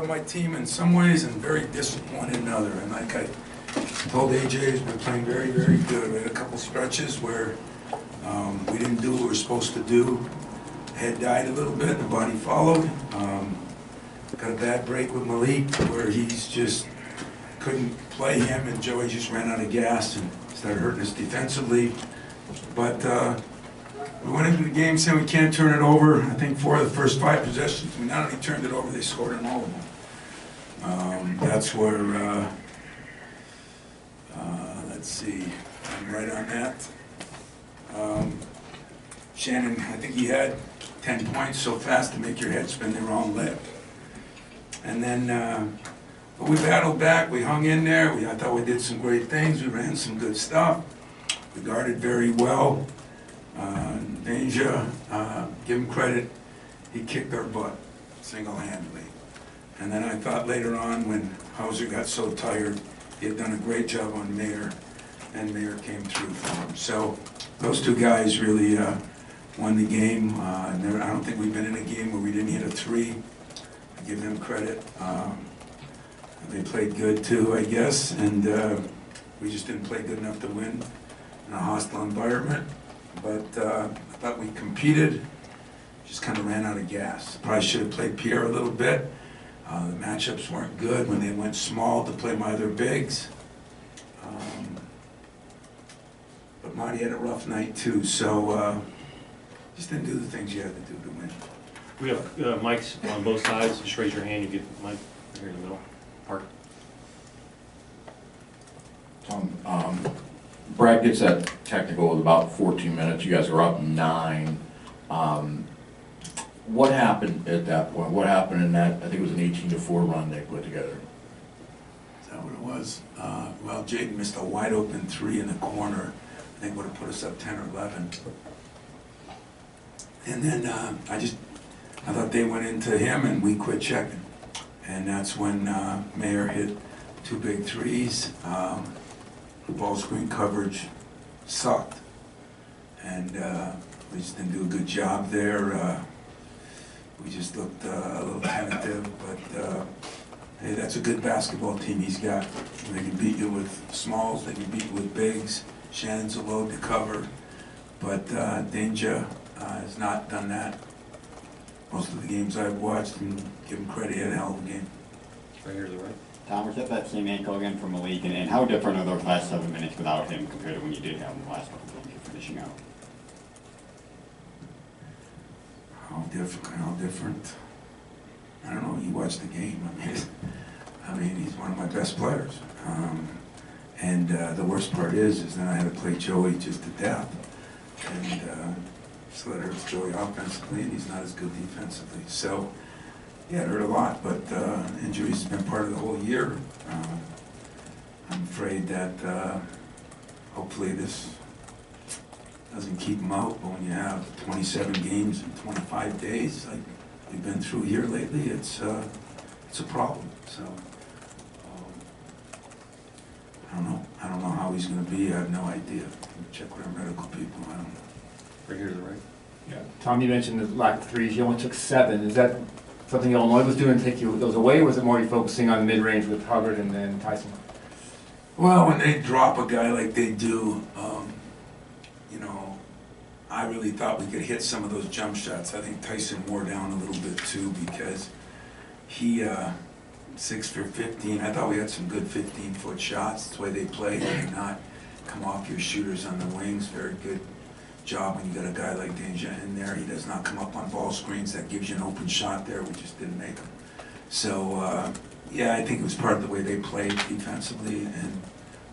My team in some ways and very disappointed in other. And like I told AJ, has been playing very, very good. We had a couple stretches where we didn't do what we were supposed to do. Head died a little bit, the body followed. Got a bad break with Malik where he's just couldn't play him, and Joey just ran out of gas and started hurting us defensively. But we went into the game saying we can't turn it over. I think 4 of the first 5 possessions, we not only turned it over, they scored on all of them. That's where, let's see, I'm right on that. Shannon, I think he had 10 points so fast to make your head spin the wrong leg. And then, but we battled back, we hung in there. I thought we did some great things. We ran some good stuff. We guarded very well. Danger, give him credit, he kicked our butt single-handedly. And then I thought later on when Hauser got so tired, he had done a great job on Mayer, and Mayer came through for him. So those 2 guys really won the game. I don't think we've been in a game where we didn't hit a 3. I give them credit. They played good too, I guess, and we just didn't play good enough to win in a hostile environment. But I thought we competed, just kind of ran out of gas. Probably should have played Pierre a little bit. The matchups weren't good when they went small to play my other bigs. But Marty had a rough night too, so just didn't do the things you had to do to win. We have mics on both sides. Just raise your hand, you get the mic here in the middle. Park. Tom, Brad gets that technical with about 14 minutes. You guys are up 9. What happened at that point? What happened in that, I think it was an 18-4 run they put together? Is that what it was? Well, Jaden missed a wide open 3 in the corner. I think would have put us up 10 or 11. And then I thought they went into him and we quit checking. And that's when Mayer hit 2 big 3s. The ball screen coverage sucked. And we just didn't do a good job there. We just looked a little tentative, but hey, that's a good basketball team he's got. They can beat you with smalls, they can beat you with bigs. Shannon's a load to cover, but Danger has not done that. Most of the games I've watched, and give him credit, he had a hell of a game. Right here to the right. Tom, was that same ankle again from Malik, and how different are those last 7 minutes without him compared to when you did have him the last couple games you're finishing out? How different? I don't know, you watched the game. I mean, he's one of my best players. And the worst part is then I had to play Joey just to death. And so that hurts Joey offensively, and he's not as good defensively. So, yeah, it hurt a lot, but injuries have been part of the whole year. I'm afraid that hopefully this doesn't keep him out, but when you have 27 games in 25 days, like we've been through here lately, it's a problem. So I don't know how he's going to be. I have no idea. Check with our medical people. I don't know. Right here to the right. Yeah. Tom, you mentioned the lack of 3s. You only took 7. Is that something Illinois was doing to take those away, or was it more you focusing on mid-range with Hubbard and then Tyson? Well, when they drop a guy like they do, you know, I really thought we could hit some of those jump shots. I think Tyson wore down a little bit too because he 6 for 15. I thought we had some good 15-foot shots. That's the way they play. They do not come off your shooters on the wings. Very good job when you got a guy like Danger in there. He does not come up on ball screens. That gives you an open shot there. We just didn't make him. So, yeah, I think it was part of the way they played defensively and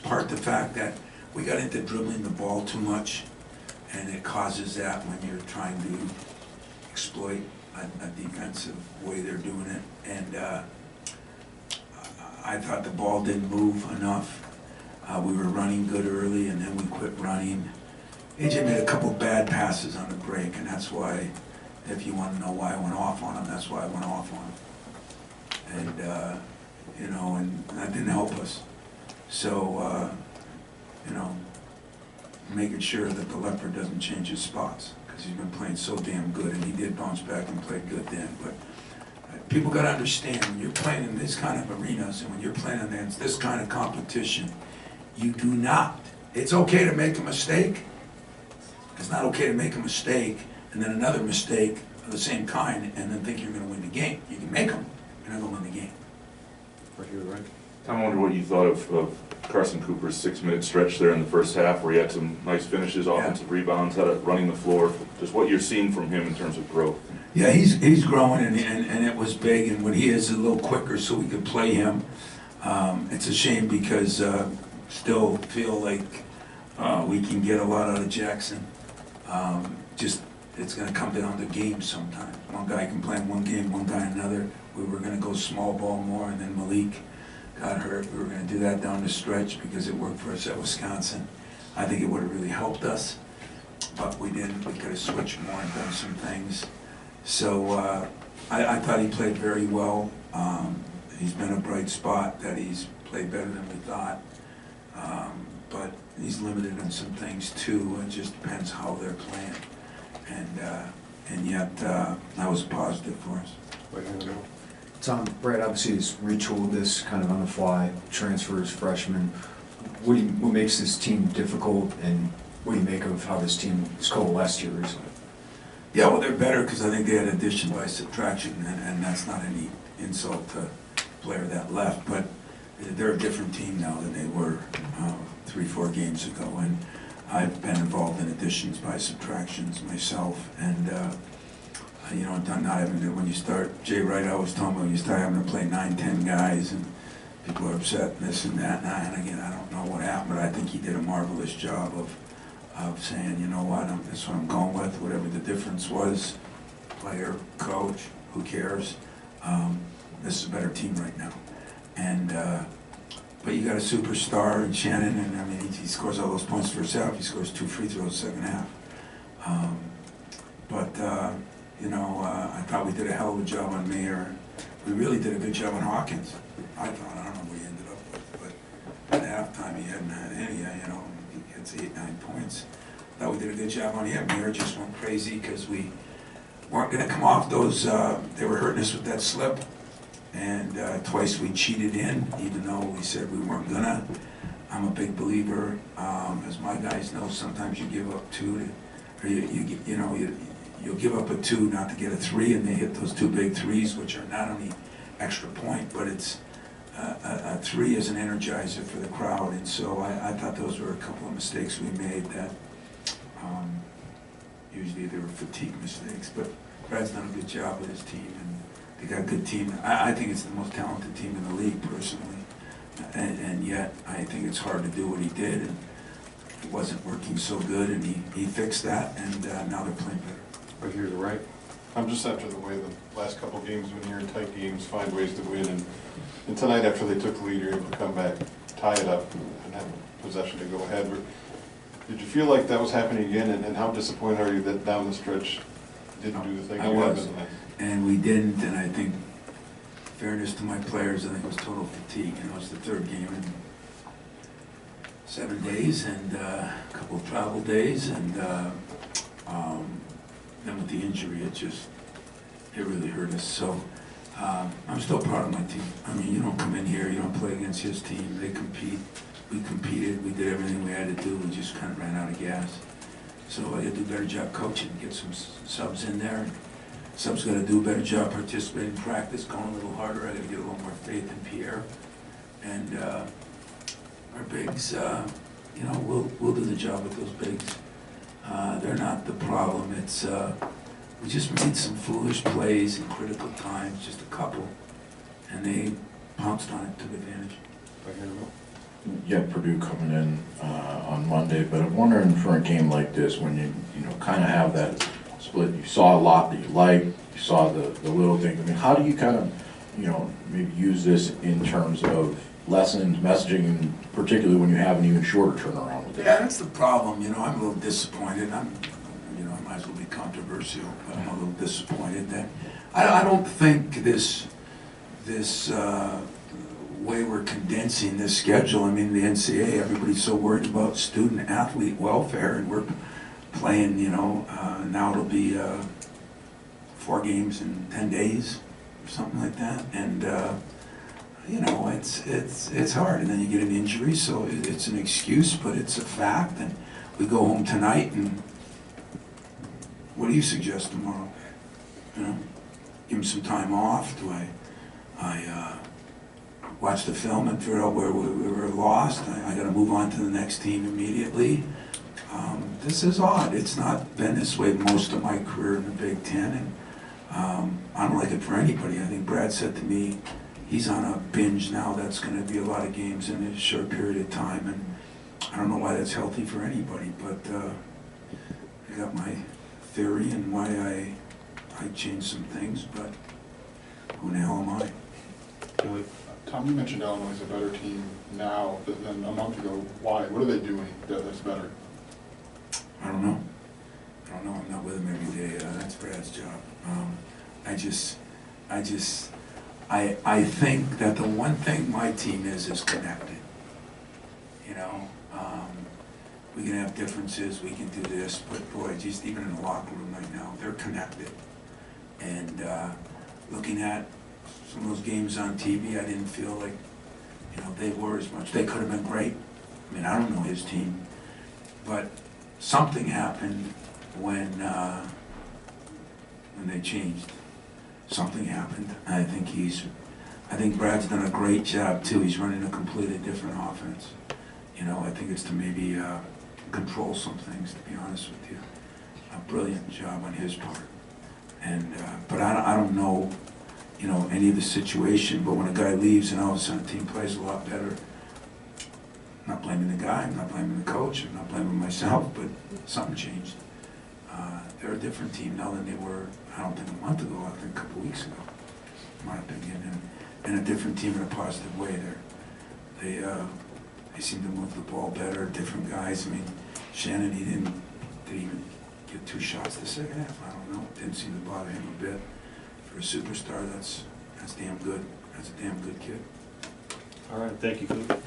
part the fact that we got into dribbling the ball too much, and it causes that when you're trying to exploit a defensive way they're doing it. And I thought the ball didn't move enough. We were running good early, and then we quit running. AJ made a couple bad passes on the break, and that's why, if you want to know why I went off on him, that's why I went off on him. And, you know, and that didn't help us. So, you know, making sure that the leopard doesn't change his spots, because he's been playing so damn good, and he did bounce back and play good then. But people gotta understand, when you're playing in this kind of arenas and when you're playing against this kind of competition, you do not, it's okay to make a mistake. It's not okay to make a mistake and then another mistake of the same kind and then think you're gonna win the game. You can make them, you're not gonna win the game. Right here, right? Tom, I wonder what you thought of Carson Cooper's 6-minute stretch there in the first half where he had some nice finishes, offensive rebounds, had it running the floor. Just what you're seeing from him in terms of growth. Yeah, he's growing and it was big, and when he is a little quicker so we could play him, it's a shame because still feel like we can get a lot out of Jackson. Just it's going to come down to games sometimes. One guy can play in one game, one guy another. We were going to go small ball more, and then Malik got hurt. We were going to do that down the stretch because it worked for us at Wisconsin. I think it would have really helped us, but we didn't. We could have switched more and done some things. So I thought he played very well. He's been a bright spot that he's played better than we thought. But he's limited on some things too. It just depends how they're playing. And yet that was positive for us. Right here in the middle. Tom, Brad obviously has retooled this kind of on the fly, transfers, freshmen. What makes this team difficult, and what do you make of how this team has coalesced here recently? Yeah, well, they're better because I think they had addition by subtraction, and that's not any insult to player that left, but they're a different team now than they were 3-4 games ago, and I've been involved in additions by subtractions myself, and you know, not having to, when you start, Jay Wright, I was talking about, you start having to play 9-10 guys, and people are upset and this and that, and again, I don't know what happened, but I think he did a marvelous job of saying, you know what, that's what I'm going with, whatever the difference was, player, coach, who cares, this is a better team right now. And but you got a superstar in Shannon, and I mean, he scores all those points first half, he scores 2 free throws second half. You know, I thought we did a hell of a job on Mayer. We really did a good job on Hawkins. I thought, I don't know what he ended up with, but at halftime he hadn't had any, you know, he gets 8-9 points. Thought we did a good job on him. Mayer just went crazy because we weren't going to come off those, they were hurting us with that slip. And twice we cheated in, even though we said we weren't gonna. I'm a big believer, as my guys know, sometimes you give up 2 to, or you'll give up a 2 not to get a 3, and they hit those 2 big threes, which are not only extra point, but it's a 3 is an energizer for the crowd. And so I thought those were a couple of mistakes we made that usually they were fatigue mistakes, but Brad's done a good job with his team, and they got a good team. I think it's the most talented team in the league, personally. And yet, I think it's hard to do what he did, and it wasn't working so good, and he fixed that, and now they're playing better. Right here to the right. I'm just after the way the last couple of games, when you're in tight games, find ways to win, and tonight after they took the lead, you're able to come back, tie it up, and have possession to go ahead. Did you feel like that was happening again, and how disappointed are you that down the stretch didn't do the thing? I was. And we didn't, and I think, fairness to my players, I think it was total fatigue. You know, it's the 3rd game in 7 days, and a couple of travel days, and then with the injury, it really hurt us. So I'm still proud of my team. I mean, you don't come in here, you don't play against his team. They compete. We competed. We did everything we had to do. We just kind of ran out of gas. So I got to do a better job coaching, get some subs in there. Sub's got to do a better job participating in practice, going a little harder. I got to get a little more faith in Pierre. And our bigs, you know, we'll do the job with those bigs. They're not the problem. It's we just made some foolish plays in critical times, just a couple, and they pounced on it, took advantage. Right here in the middle. You have Purdue coming in on Monday, but I'm wondering for a game like this, when you know kind of have that split, you saw a lot that you liked, you saw the little things. I mean, how do you kind of, you know, maybe use this in terms of lessons, messaging, and particularly when you have an even shorter turnaround with it? Yeah, that's the problem. You know, I'm a little disappointed. You know, I might as well be controversial, but I'm a little disappointed that I don't think this way we're condensing this schedule. I mean, the NCAA, everybody's so worried about student athlete welfare, and we're playing, you know, now it'll be 4 games in 10 days. or something like that, and, you know, it's hard, and then you get an injury, so it's an excuse, but it's a fact, and we go home tonight, and what do you suggest tomorrow? You know, give him some time off, do I watch the film and figure out where we were lost, I gotta move on to the next team immediately. This is odd, it's not been this way most of my career in the Big Ten, and I don't like it for anybody. I think Brad said to me, he's on a binge now, that's gonna be a lot of games in a short period of time, and I don't know why that's healthy for anybody, but I got my theory and why I changed some things, but who the hell am I? Billy? Tom, you mentioned Illinois is a better team now than a month ago. Why? What are they doing that's better? I don't know. I'm not with him every day. That's Brad's job. I think that the one thing my team is connected. You know, we can have differences, we can do this, but boy, just even in the locker room right now, they're connected. And looking at some of those games on TV, I didn't feel like, you know, they were as much. They could have been great. I mean, I don't know his team, but something happened when they changed. Something happened. I think Brad's done a great job too. He's running a completely different offense. You know, I think it's to maybe control some things, to be honest with you. A brilliant job on his part. And but I don't know, you know, any of the situation, but when a guy leaves and all of a sudden the team plays a lot better, I'm not blaming the guy, I'm not blaming the coach, I'm not blaming myself, but something changed. They're a different team now than they were, I don't think a month ago, I think a couple weeks ago, in my opinion, and a different team in a positive way. They seem to move the ball better, different guys. I mean, Shannon, he didn't even get 2 shots the second half, I don't know, didn't seem to bother him a bit. For a superstar, that's damn good. That's a damn good kid. All right, thank you, Coach.